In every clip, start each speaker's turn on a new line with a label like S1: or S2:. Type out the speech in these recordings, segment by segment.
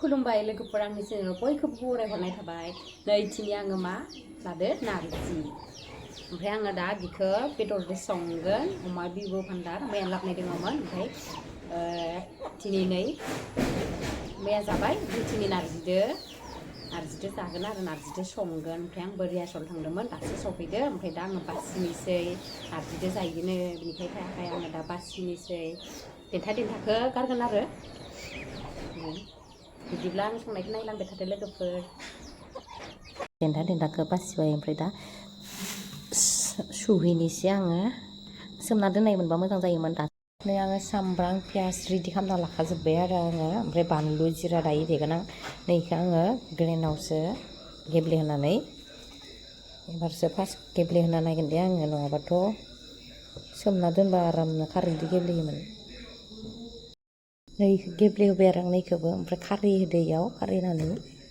S1: खुलुमबाय लोगोफोर आंनि चेनेलाव बयखौबो बरायहरनाय थाबाय नै दिनै आङो मा लादो नारजि ओमफ्राय आङो दा बिखौ बेदरजों संगोन अमा बिबु भान्दार मैया लाबोनाय दङमोन ओमफ्राय दिनै मैया जाबाय दिनै नारजिजों जागोन आरो नारजिजों संगोन ओमफ्राय आं रिहार्सेल थांदोंमोन दासो सफैदो ओमफ्राय दा आङो बासिनोसै नारजिजों जायोनो बिनिखाय थाखाय आङो दा बासिनोसै देन्थाखौ गारगोन आरो बिदिब्ला आं संनायखौ नायलांबाय थादो लोगोफोर देन्थाखौ बासिबाय ओमफ्राय दा सुहैनोसै आङो सोमना दोननाय मोनबा मोजां जायोमोन दा नै आङो सामब्राम पियास रेडि खालामना लाखाजोब्बाय आरो आङो ओमफ्राय बानलु जिरा दायो देगोन आं नैखौ आङो ग्रेनावसो गेब्लेहोनानै एबारसो फार्स्ट गेब्लेहोना नायगोन दे आङो नङाबाथ' सोमना दोनबा आरामनो खारैजों गेब्लेयोमोन नै गेब्लेहोबाय आरो आं नैखौबो ओमफ्राय खारै होदो इयाव खारै होनानै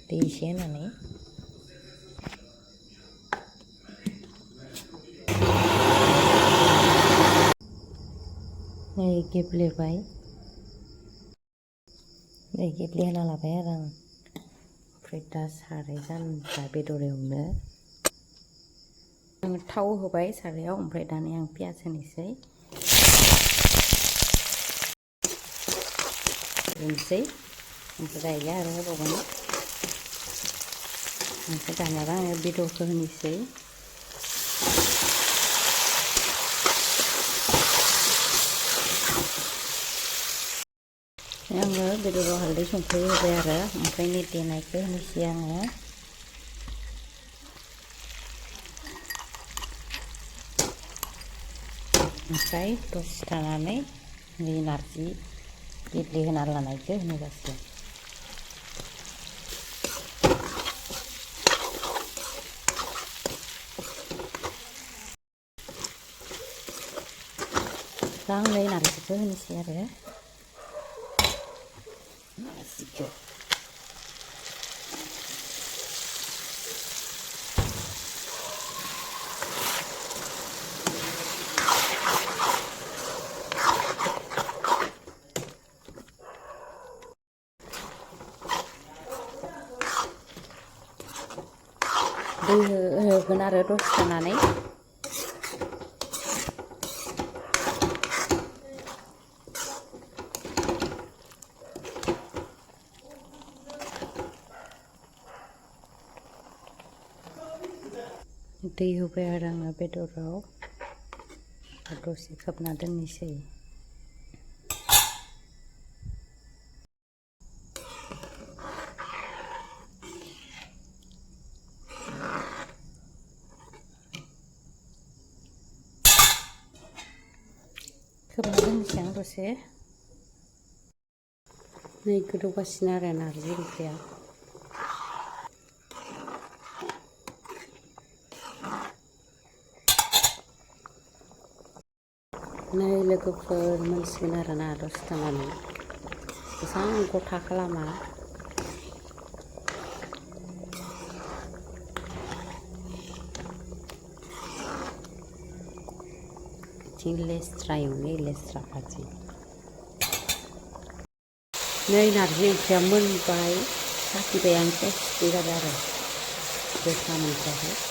S1: दै एसे होनानै नै गेब्लेबाय नै गेब्लेहोना लाबाय आरो आं ओमफ्राय दा साराय जानबाय बेदर एवनो आङो थाव होबाय सारायाव ओमफ्राय दानिया आं पियास होनोसै होनोसै ओमफ्राय दायो आरो होबावगोन ओमफ्राय दानियाबा आङो बेदरखौ होनोसै आङो बेदराव हालदै संख्रि होबाय आरो ओमफ्राय नै देनायखौ होनोसै आङो ओमफ्राय दसे थानानै नै नारजि गेब्लेहोना लानायखौ होनो जासिगोन दा आं नै नारजिखौ होनोसै आरो नारजिखौ दै होगोन आरो दसे थानानै दै होबाय आरो आङो बेदराव दसे खोबना दोननोसै खोबना दोननोसै आं दसे नै गोदौगासिनो आरो नारजि ओंख्रिया नै लोगोफोर मोनसिगोन आरोना दसे थानानै एसां गथा खालामा बिथिं लेस्रा एवनाय लेस्रा भाजि नै नारजि ओंख्रिया मोनबाय साखिबाय आं टेस्टि जाबाय आरो गोखा मोनजाबाय